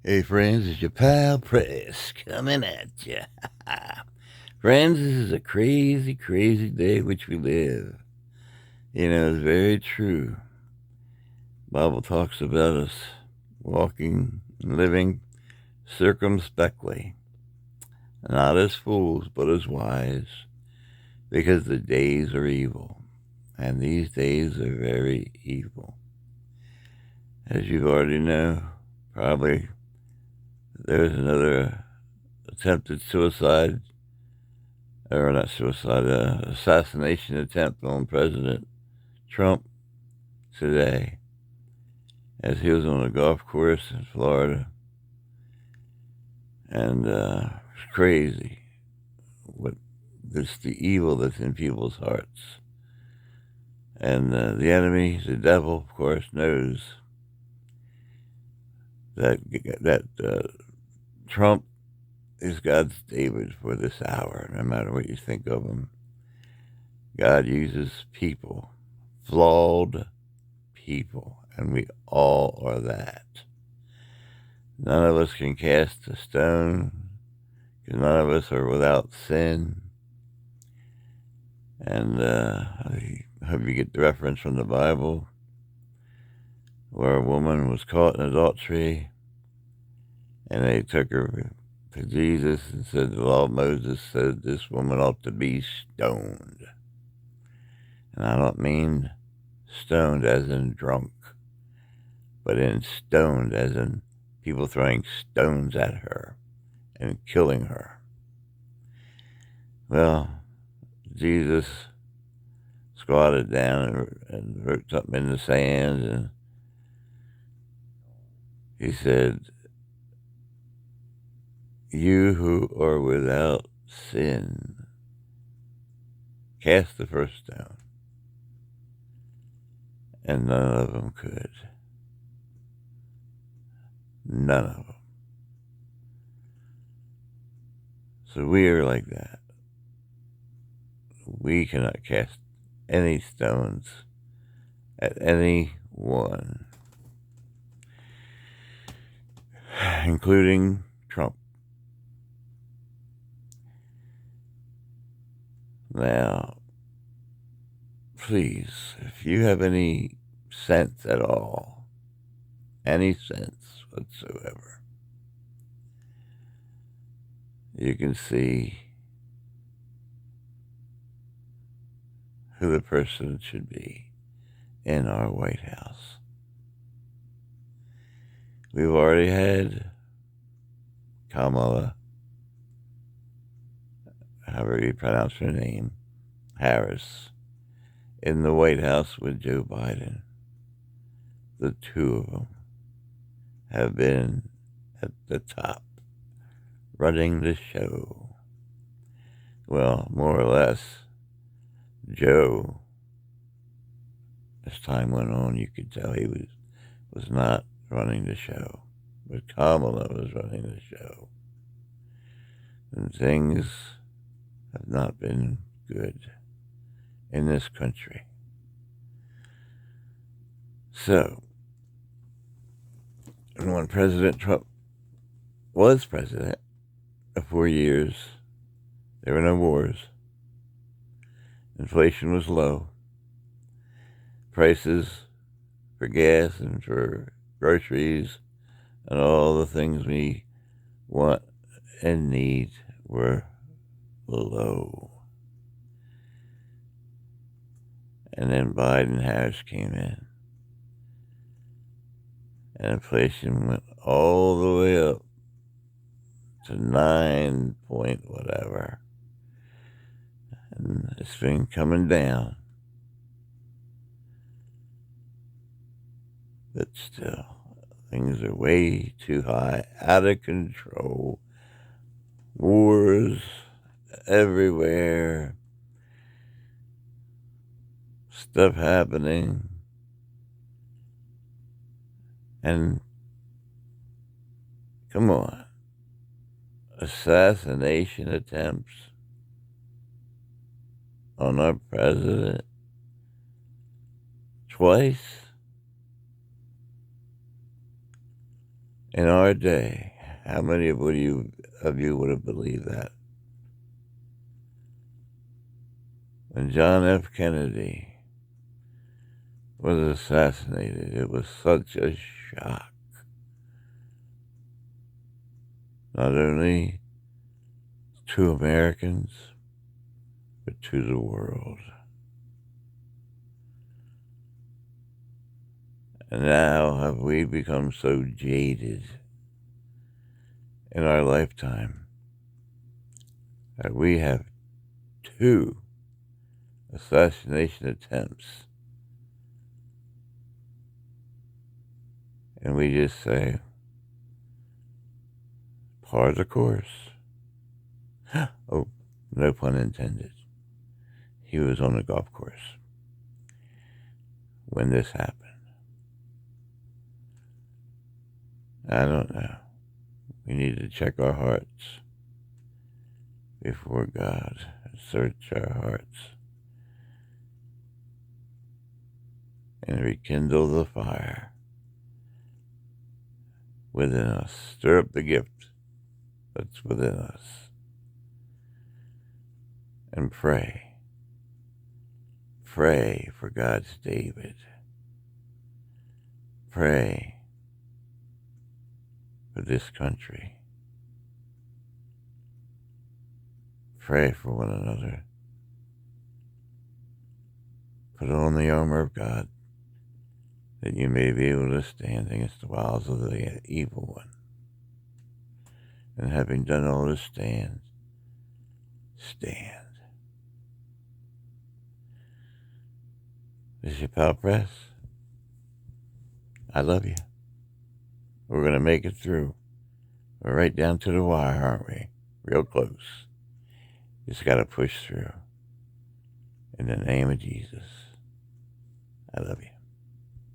Hey friends, it's your pal Press coming at you. Friends, this is a crazy, crazy day which we live. It's very true. Bible talks about us walking and living circumspectly, not as fools, but as wise, because the days are evil, and these days are very evil. As you already know, probably there's another attempted suicide, or not suicide, assassination attempt on President Trump today as he was on a golf course in Florida. And it's crazy what this the evil that's in people's hearts. And the enemy, the devil, of course, knows that Trump is God's David for this hour. No matter what you think of him, God uses people, flawed people, and we all are that. None of us can cast a stone because none of us are without sin. And I hope you get the reference from the Bible where a woman was caught in adultery and they took her to Jesus and said the law of Moses said this woman ought to be stoned. And I don't mean stoned as in drunk, but in stoned as in people throwing stones at her and killing her. Well, Jesus squatted down and wrote something in the sand, and he said, "You who are without sin, cast the first stone." And none of them could. None of them. So we are like that. We cannot cast any stones at anyone, including Trump. Now, please, if you have any sense at all, any sense whatsoever, you can see who the person should be in our White House. We've already had Kamala, however you pronounce her name, Harris, in the White House with Joe Biden. The two of them have been at the top, running the show. Well, more or less, Joe, as time went on, you could tell he was not running the show, but Kamala was running the show. And things have not been good in this country. So, when President Trump was president for 4 years, there were no wars. Inflation was low. Prices for gas and for groceries and all the things we want and need were low. And then Biden Harris came in. And inflation went all the way up to 9 point whatever. And it's been coming down. But still, things are way too high, out of control. Wars everywhere. Stuff happening. And come on, assassination attempts on our president twice in our day. How many of you would have believed that? When John F. Kennedy was assassinated, it was such a shock. Not only to Americans, but to the world. And now have we become so jaded in our lifetime that we have 2 assassination attempts, and we just say, par the course. Oh, no pun intended. He was on a golf course when this happened. I don't know. We need to check our hearts before God, search our hearts, and rekindle the fire within us. Stir up the gift that's within us. And pray. Pray for God's David. Pray for this country. Pray for one another. Put on the armor of God, that you may be able to stand against the wiles of the evil one. And having done all to stand, stand. This is your pal Press. I love you. We're going to make it through. We're right down to the wire, aren't we? Real close. Just got to push through. In the name of Jesus, I love you.